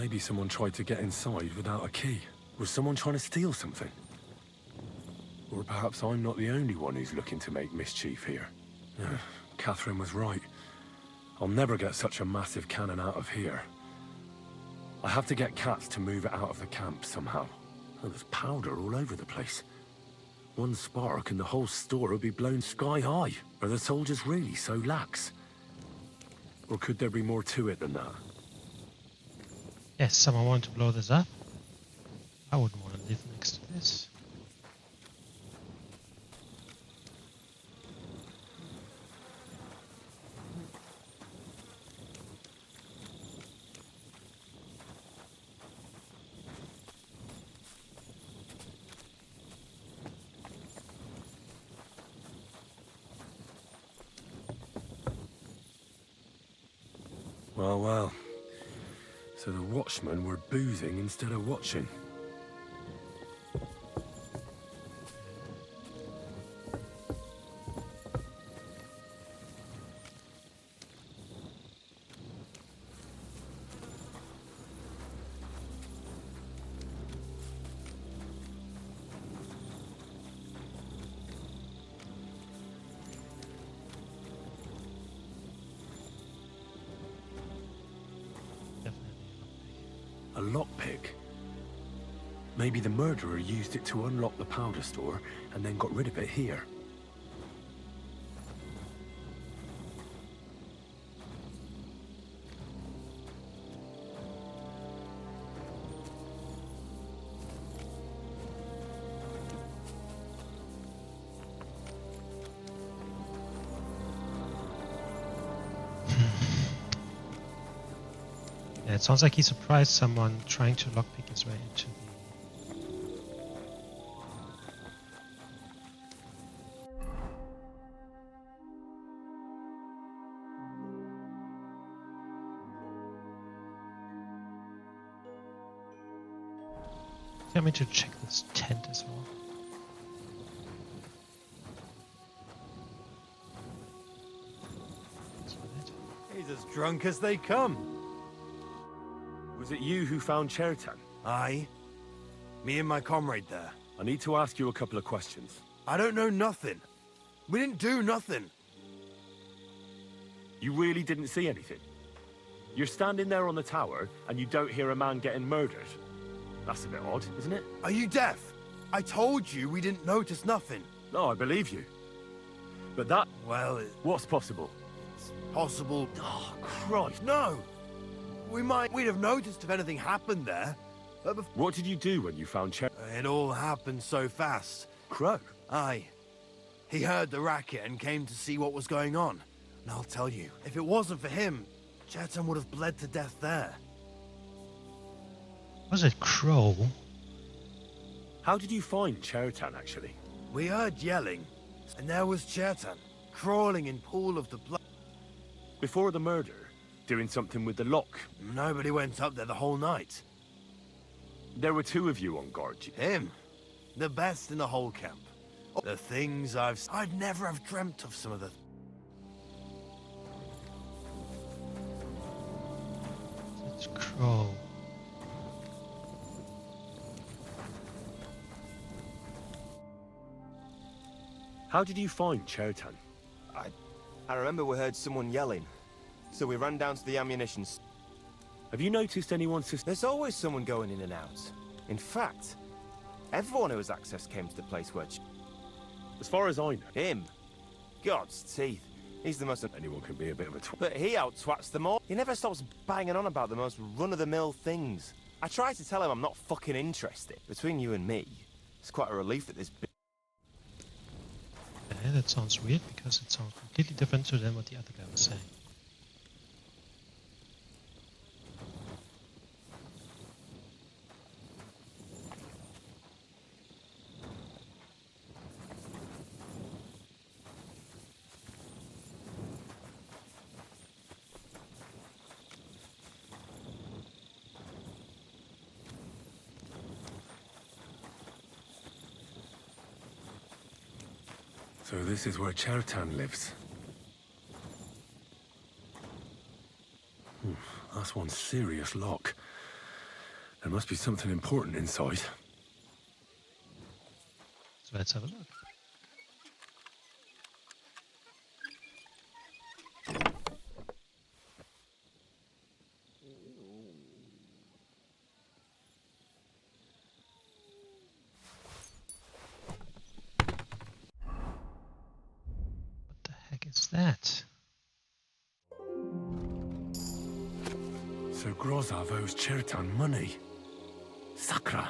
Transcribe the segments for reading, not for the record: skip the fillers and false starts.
Maybe someone tried to get inside without a key. Was someone trying to steal something? Or perhaps I'm not the only one who's looking to make mischief here. Catherine was right. I'll never get such a massive cannon out of here. I have to get Cats to move it out of the camp somehow. Oh, there's powder all over the place. One spark and the whole store will be blown sky high. Are the soldiers really so lax? Or could there be more to it than that? Yes, someone wanted to blow this up. I wouldn't want to live next to this. Well, well. So the watchmen were boozing instead of watching. A lockpick? Maybe the murderer used it to unlock the powder store and then got rid of it here. Yeah, it sounds like he surprised someone trying to lockpick his way into the... Tell me to check this tent as well. He's as drunk as they come. Was it you who found Chertan? Aye. Me and my comrade there. I need to ask you a couple of questions. I don't know nothing. We didn't do nothing. You really didn't see anything? You're standing there on the tower and you don't hear a man getting murdered? That's a bit odd, isn't it? Are you deaf? I told you we didn't notice nothing. No, I believe you. But that... Well, What's possible? it's possible... Oh, Christ. No! We'd have noticed if anything happened there. But What did you do when you found Chertan? it all happened so fast. Crow? Aye. He heard the racket and came to see what was going on. And I'll tell you, if it wasn't for him, Chetan would have bled to death there. Was it Crow? How did you find Chertan, actually? We heard yelling, and there was Chetan, crawling in pool of the blood. Before the murder, doing something with the lock. Nobody went up there the whole night. There were two of you on guard. Him, the best in the whole camp. The things I'd never have dreamt of some of the... It's Crow. How did you find Chertan? I remember we heard someone yelling, so we ran down to the ammunition. Have you noticed anyone There's always someone going in and out. In fact, everyone who has access came to the place where... As far as I know, Him. God's teeth. He's the most... anyone can be a bit of a twat. But he out-twats them all. He never stops banging on about the most run-of-the-mill things. I try to tell him I'm not fucking interested. Between you and me, it's quite a relief that this... Yeah, that sounds weird because it sounds completely different to than what the other guy was saying. So this is where Chertan lives. That's one serious lock. There must be something important inside. So let's have a look. What the heck is that? So Grozov owes Chertan money. Sakra.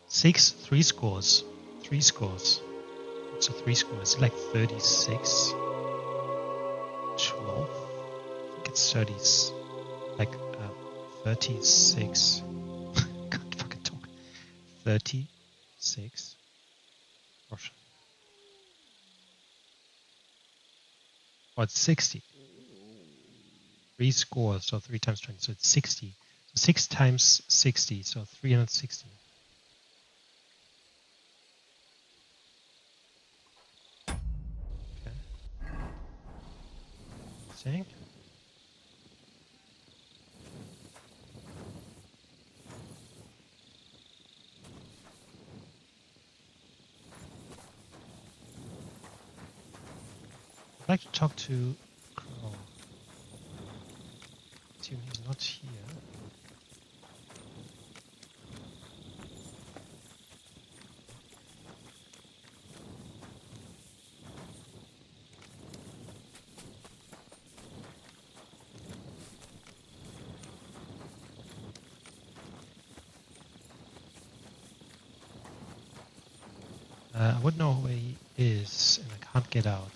Three scores. What's a 3 score? It's like 36. 12. I think it's 30s. Like 36. Can't fucking talk. 36. Russian. Oh, it's 60. 3 scores, so 3 times 20, so it's 60. So 6 times 60, so 360. Okay. Saying? I'd like to talk to Crow. Assume he's not here. I wouldn't know where he is, and I can't get out.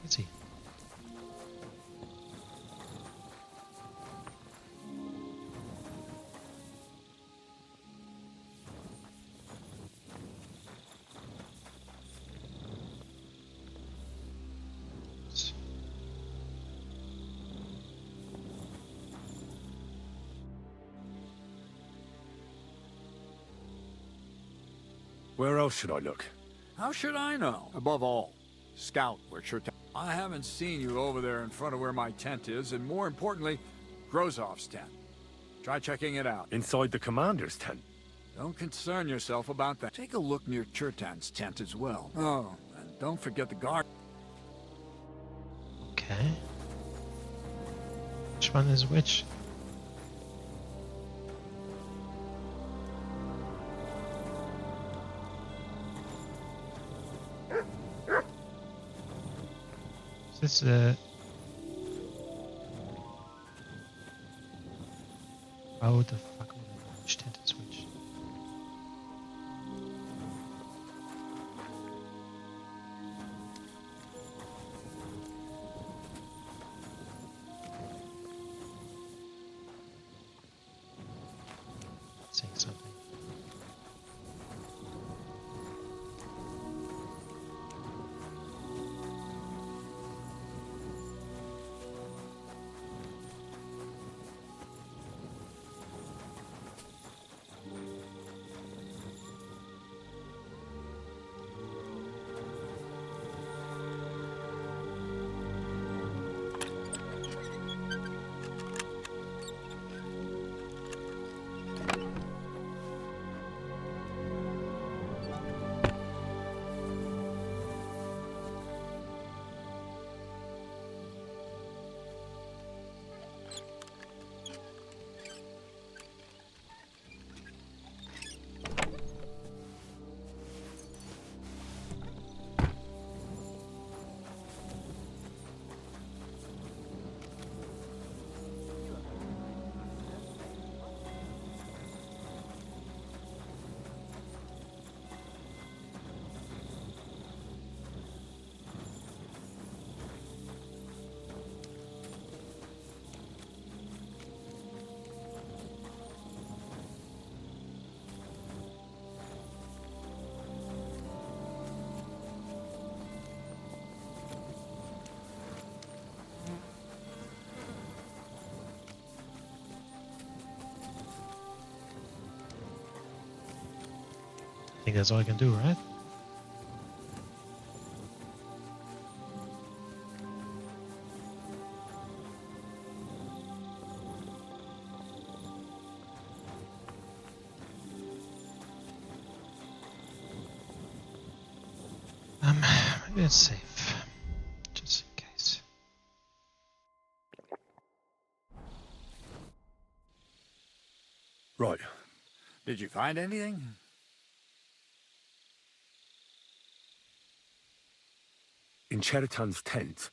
Let's see. Where else should I look? How should I know? Above all, scout where your tent. I haven't seen you over there in front of where my tent is, and more importantly, Grozov's tent. Try checking it out. Inside the commander's tent. Don't concern yourself about that. Take a look near Chertan's tent as well. Oh, and don't forget the guard. Okay. Which one is which? Is this how the fuck would I know which tent is which? Saying something. I think that's all I can do, right? Maybe it's safe. Just in case. Right. Did you find anything? In Cheritan's tent,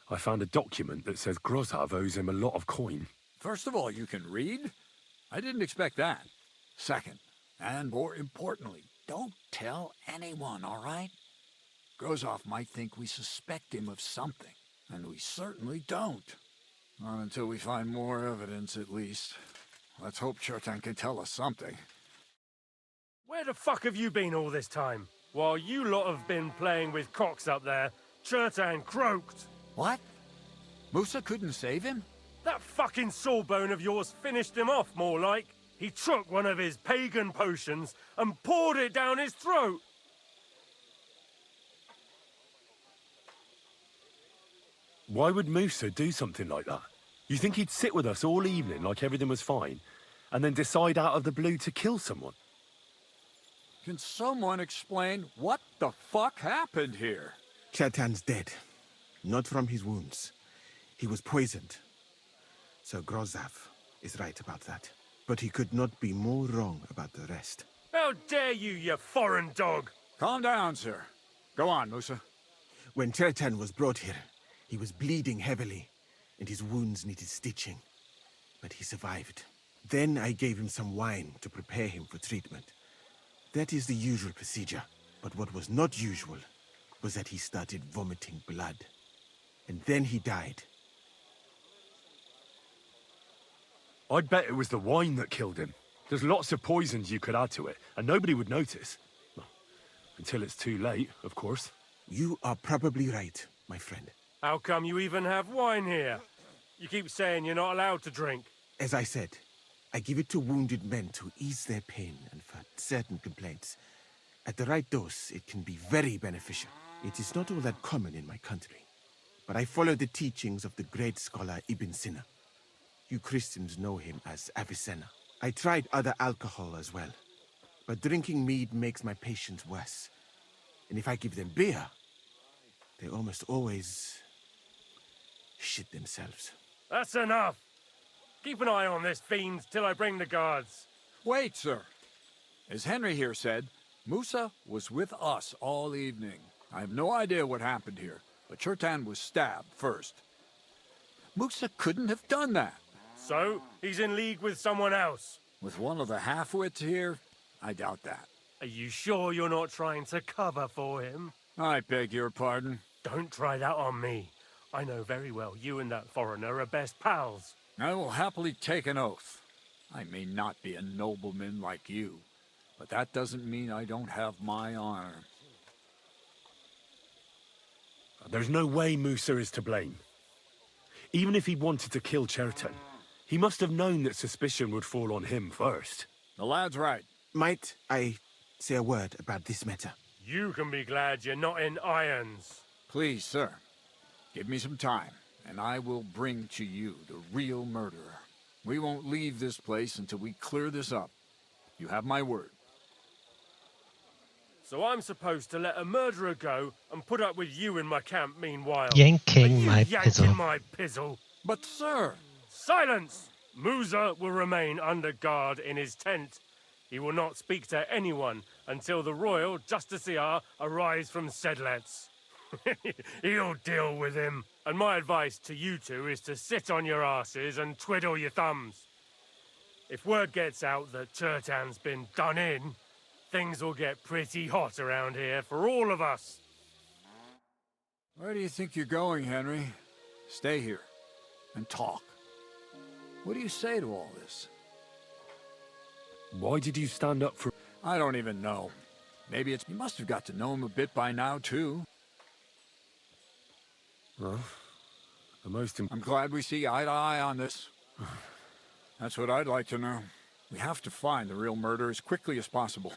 I found a document that says Grozav owes him a lot of coin. First of all, you can read? I didn't expect that. Second, and more importantly, don't tell anyone, all right? Grozov might think we suspect him of something, and we certainly don't. Not until we find more evidence, at least. Let's hope Chertan can tell us something. Where the fuck have you been all this time? While you lot have been playing with cocks up there, Chertan croaked. What? Musa couldn't save him? That fucking sawbone of yours finished him off, more like. He took one of his pagan potions and poured it down his throat. Why would Musa do something like that? You think he'd sit with us all evening like everything was fine, and then decide out of the blue to kill someone? Can someone explain what the fuck happened here? Chetan's dead. Not from his wounds. He was poisoned. So Grozav is right about that. But he could not be more wrong about the rest. How dare you, you foreign dog! Calm down, sir. Go on, Musa. When Chetan was brought here, he was bleeding heavily, and his wounds needed stitching. But he survived. Then I gave him some wine to prepare him for treatment. That is the usual procedure. But what was not usual was that he started vomiting blood. And then he died. I'd bet it was the wine that killed him. There's lots of poisons you could add to it, and nobody would notice. Well, until it's too late, of course. You are probably right, my friend. How come you even have wine here? You keep saying you're not allowed to drink. As I said, I give it to wounded men to ease their pain and for certain complaints. At the right dose, it can be very beneficial. It is not all that common in my country. But I follow the teachings of the great scholar Ibn Sina. You Christians know him as Avicenna. I tried other alcohol as well. But drinking mead makes my patients worse. And if I give them beer, they almost always shit themselves. That's enough. Keep an eye on this fiend till I bring the guards. Wait, sir. As Henry here said, Musa was with us all evening. I have no idea what happened here, but Chertan was stabbed first. Musa couldn't have done that. So, he's in league with someone else. With one of the half-wits here, I doubt that. Are you sure you're not trying to cover for him? I beg your pardon. Don't try that on me. I know very well you and that foreigner are best pals. I will happily take an oath. I may not be a nobleman like you, but that doesn't mean I don't have my honor. There's no way Musa is to blame. Even if he wanted to kill Chertan, he must have known that suspicion would fall on him first. The lad's right. Might I say a word about this matter? You can be glad you're not in irons. Please, sir, give me some time, and I will bring to you the real murderer. We won't leave this place until we clear this up. You have my word. So I'm supposed to let a murderer go and put up with you in my camp meanwhile. Yanking Are you my yanking pizzle. my pizzle? But, sir... Silence! Musa will remain under guard in his tent. He will not speak to anyone until the royal justiciar arrives from Sedlets. He'll deal with him. And my advice to you two is to sit on your asses and twiddle your thumbs. If word gets out that Chertan's been done in, things will get pretty hot around here for all of us. Where do you think you're going, Henry? Stay here and talk. What do you say to all this? Why did you stand up for... I don't even know. Maybe it's... You must have got to know him a bit by now, too. Well, the most... I'm glad we see eye to eye on this. That's what I'd like to know. We have to find the real murderer as quickly as possible.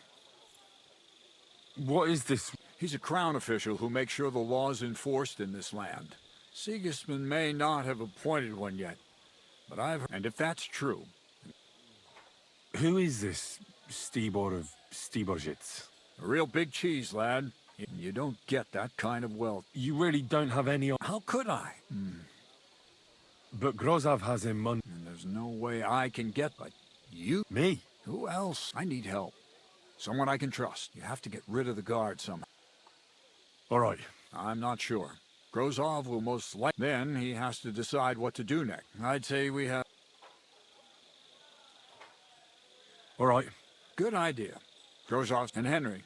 What is this? He's a crown official who makes sure the law is enforced in this land. Sigismund may not have appointed one yet, but I've heard... And if that's true... Who is this Stibor of Stiborjits? A real big cheese, lad. You don't get that kind of wealth. You really don't have any... How could I? But Grozov has him money. And there's no way I can get, but you? Me? Who else? I need help. Someone I can trust. You have to get rid of the guard somehow. All right. I'm not sure. Grozov will most likely... Then he has to decide what to do next. I'd say we have... All right. Good idea. Grozov and Henry.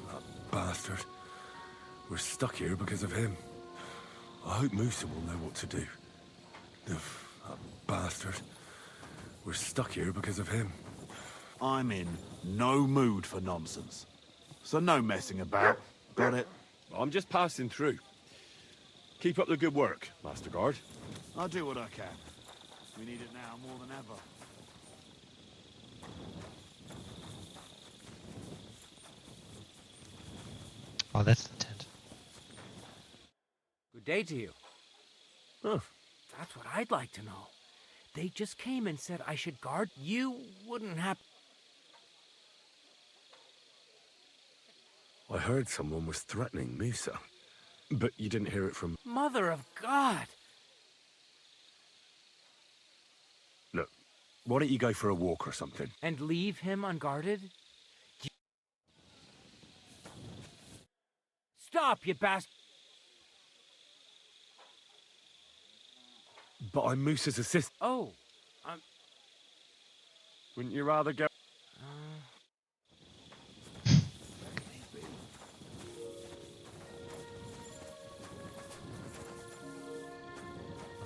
That bastard. We're stuck here because of him. I hope Musa will know what to do. That bastard. We're stuck here because of him. I'm in no mood for nonsense. So no messing about. Got it? I'm just passing through. Keep up the good work, Master Guard. I'll do what I can. We need it now more than ever. Oh, that's the tent. Good day to you. Huh. That's what I'd like to know. They just came and said I should guard. You wouldn't have... I heard someone was threatening Musa. But you didn't hear it from... Mother of God! Look, why don't you go for a walk or something? And leave him unguarded? Stop, you bastard! But I'm Musa's assistant. Oh, Wouldn't you rather go...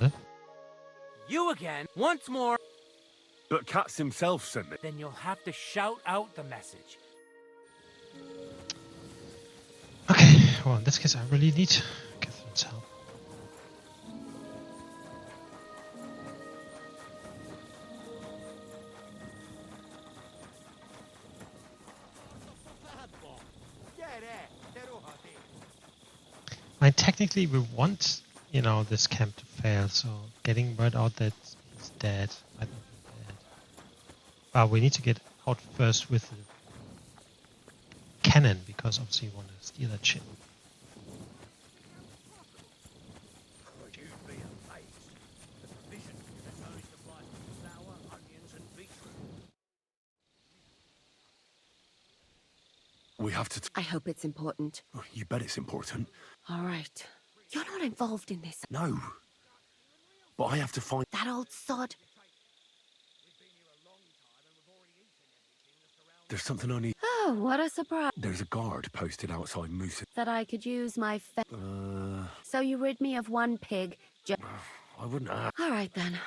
Huh? you again, once more! But Katz himself sent me. Then you'll have to shout out the message. Okay, well, in this case, I really need Catherine's help. I technically we want, you know, this camp to fail, so getting word out that he's dead might not be bad. But we need to get out first with the cannon, because obviously we want to steal that shit. We have to... I hope it's important. You bet it's important. All right. You're not involved in this. No. But I have to find... That old sod. There's something I need... Oh, what a surprise. There's a guard posted outside Musa. That I could use my So you rid me of one pig. I wouldn't ask. All right, then.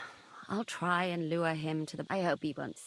I'll try and lure him to the... I hope he won't...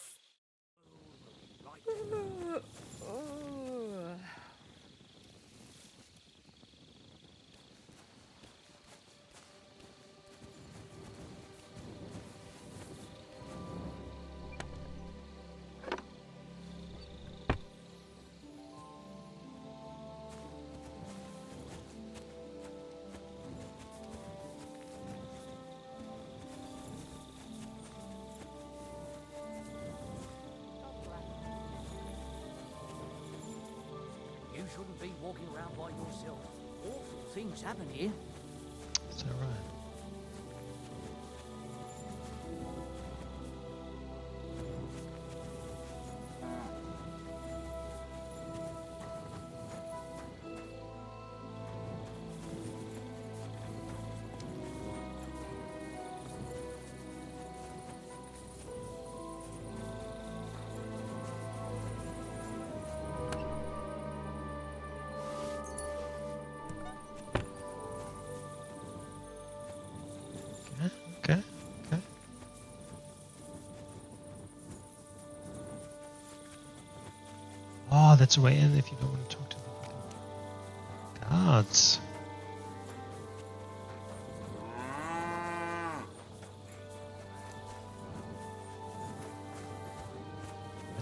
You shouldn't be walking around by yourself. Awful things happen here. Is that right? Okay, okay. Oh, that's a way in if you don't want to talk to the guards.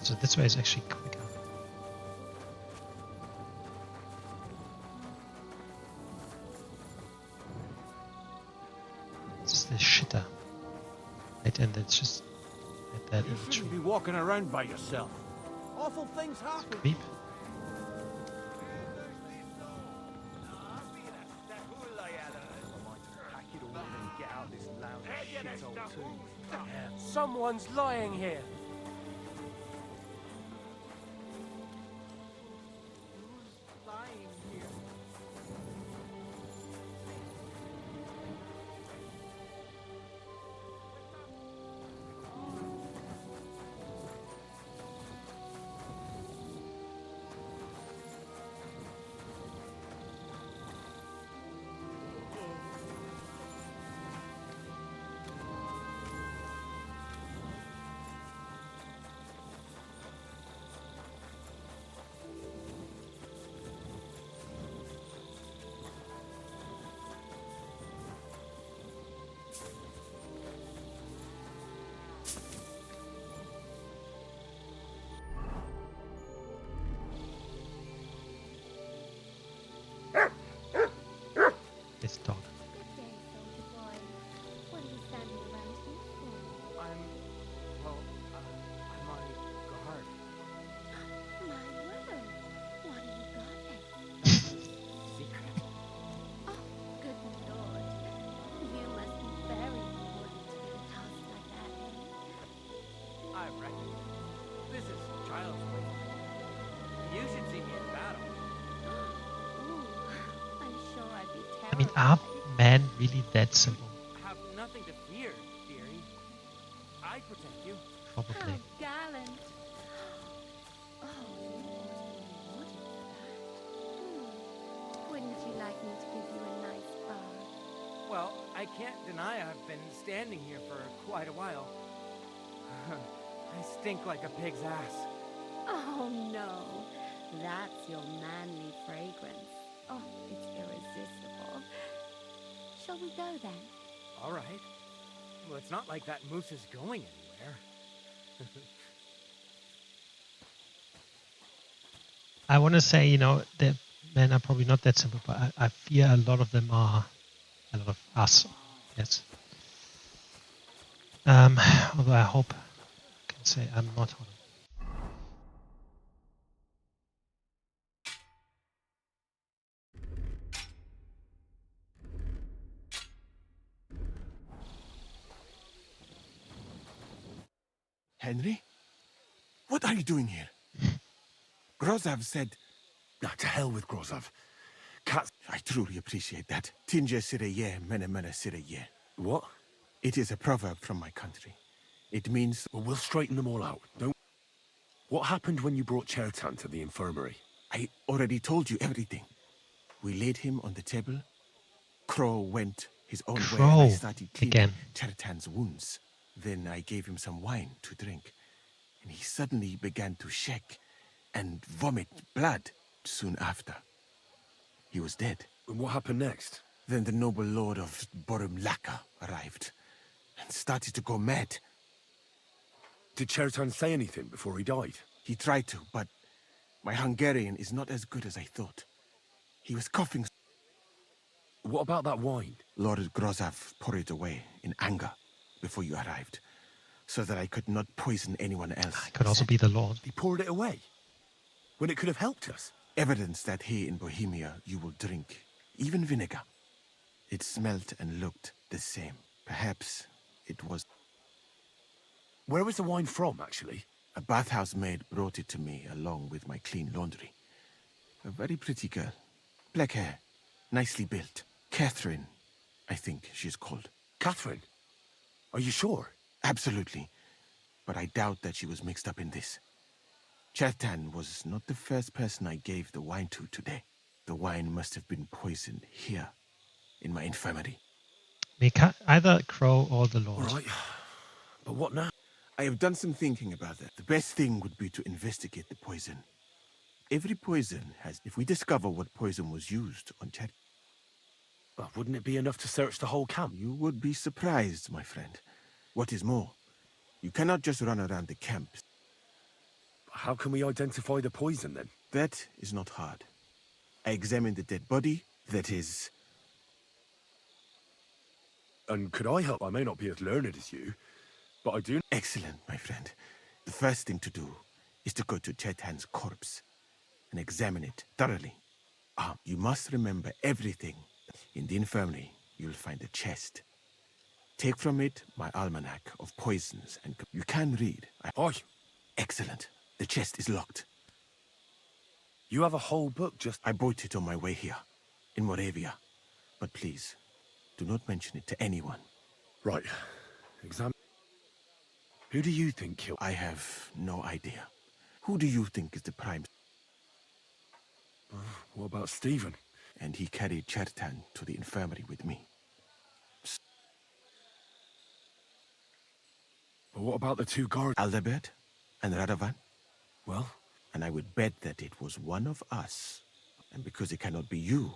So this way is actually quicker. Let's just add that You in the shouldn't tree. be walking around by yourself. Awful things happen. Creep. Someone's lying here. This dog. Good day, soldier boy. What are you standing around here for? I'm on guard. My word. What have you got there? Secret. Oh, good lord. You must be very important to get a task like that, eh? I reckon. This is child's play. You should see me in battle. Ooh, I'm sure I'd be I mean, are terrified. men really that simple? Have nothing to fear, dearie. I protect you. Probably. How gallant. Oh, what is that? Wouldn't you like me to give you a nice bath? Well, I can't deny I've been standing here for quite a while. I stink like a pig's ass. Oh, no. That's your manly fragrance. Oh, it's irresistible. Shall we go then? All right. Well, it's not like that moose is going anywhere. I want to say, you know, that men are probably not that simple, but I fear a lot of them are, a lot of us, yes. Although I hope I can say I'm not one. Henry? What are you doing here? Grozav said... Ah, to hell with Grozov. Cats... I truly appreciate that. Tinja sireye, mene mene sireye. What? It is a proverb from my country. It means... Well, we'll straighten them all out. Don't... What happened when you brought Chertan to the infirmary? I already told you everything. We laid him on the table. Crow went his own way and I Crow started cleaning again. Chertan's wounds. Then I gave him some wine to drink. And he suddenly began to shake and vomit blood soon after. He was dead. And what happened next? Then the noble lord of Borumlaka arrived and started to go mad. Did Chertan say anything before he died? He tried to, but my Hungarian is not as good as I thought. He was coughing. What about that wine? Lord Grozav poured it away in anger before you arrived, so that I could not poison anyone else. I could also be the Lord. He poured it away? When it could have helped us? Evidence that here in Bohemia you will drink, even vinegar. It smelt and looked the same. Perhaps it was... Where was the wine from, actually? A bathhouse maid brought it to me along with my clean laundry. A very pretty girl. Black hair, nicely built. Catherine, I think she's called. Catherine? Are you sure? Absolutely. But I doubt that she was mixed up in this. Chertan was not the first person I gave the wine to today. The wine must have been poisoned here, in my infirmary. Either Crow or the Lord. All right. But what now? I have done some thinking about that. The best thing would be to investigate the poison. Every poison has... If we discover what poison was used on Chertan... Well, wouldn't it be enough to search the whole camp? You would be surprised, my friend. What is more, you cannot just run around the camp. How can we identify the poison, then? That is not hard. I examined the dead body, that is... And could I help? I may not be as learned as you, but I do... Excellent, my friend. The first thing to do is to go to Chetan's corpse and examine it thoroughly. You must remember everything. In the infirmary, you'll find a chest. Take from it my almanac of poisons, and you can read. Aye. Excellent. The chest is locked. You have a whole book just... I bought it on my way here, in Moravia. But please, do not mention it to anyone. Right. Who do you think killed... I have no idea. Who do you think is the prime... What about Stephen? And he carried Chetan to the infirmary with me. But what about the two guards? Aldebert and Radovan? Well? And I would bet that it was one of us. And because it cannot be you,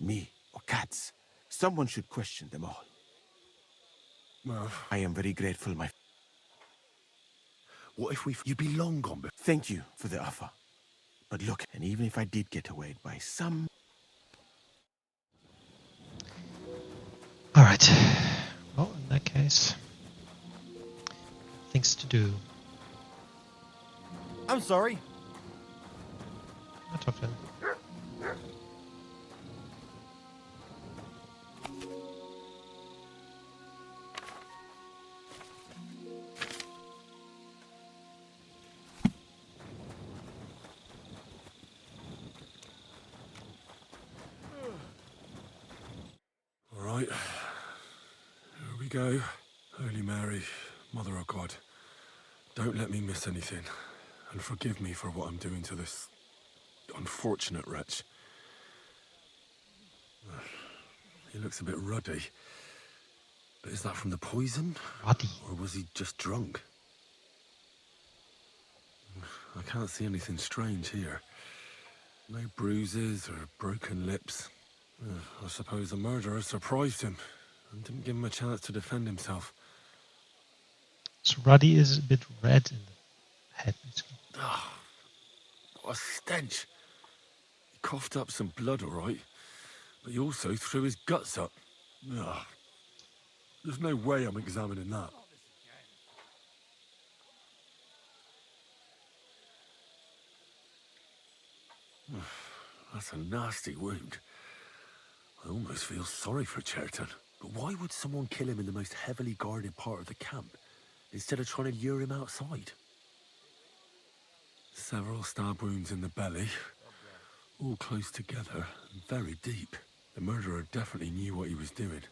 me, or Katz, someone should question them all. Well... I am very grateful, my... What if you'd be long gone before... Thank you for the offer. But look, and even if I did get away by some... Alright. Well, in that case... things to do. I'm sorry. Not often. All right. Here we go. Holy Mary, Mother of God, don't let me miss anything. And forgive me for what I'm doing to this unfortunate wretch. He looks a bit ruddy. But is that from the poison? Ruddy. Or was he just drunk? I can't see anything strange here. No bruises or broken lips. I suppose the murderer surprised him and didn't give him a chance to defend himself. So Ruddy is a bit red in the head. Ah, what a stench. He coughed up some blood, all right, but he also threw his guts up. Ugh. There's no way I'm examining that. That's a nasty wound. I almost feel sorry for Chetan. But why would someone kill him in the most heavily guarded part of the camp, instead of trying to lure him outside? Several stab wounds in the belly, all close together and very deep. The murderer definitely knew what he was doing,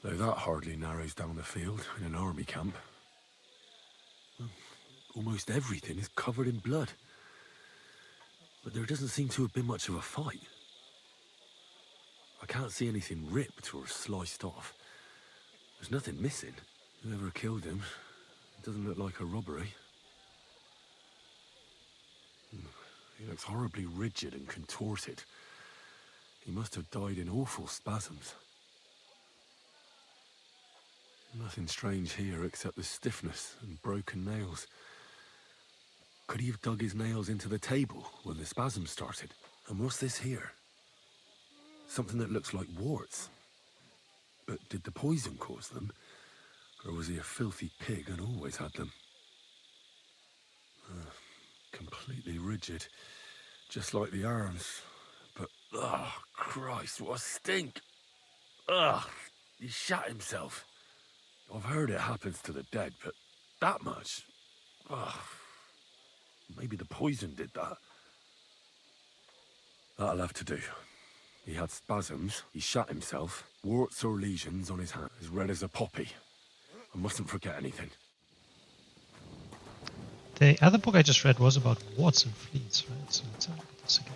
though that hardly narrows down the field in an army camp. Well, almost everything is covered in blood, but there doesn't seem to have been much of a fight. I can't see anything ripped or sliced off. There's nothing missing. Whoever killed him, it doesn't look like a robbery. He looks horribly rigid and contorted. He must have died in awful spasms. Nothing strange here except the stiffness and broken nails. Could he have dug his nails into the table when the spasms started? And what's this here? Something that looks like warts. But did the poison cause them? Or was he a filthy pig and always had them? Completely rigid. Just like the arms. But, oh, Christ, what a stink! Ugh, he shot himself. I've heard it happens to the dead, but that much? Ugh. Maybe the poison did that. That'll have to do. He had spasms, he shot himself, warts or lesions on his hand, as red as a poppy. I mustn't forget anything. The other book I just read was about warts and fleas, right? So let's have a look at this again.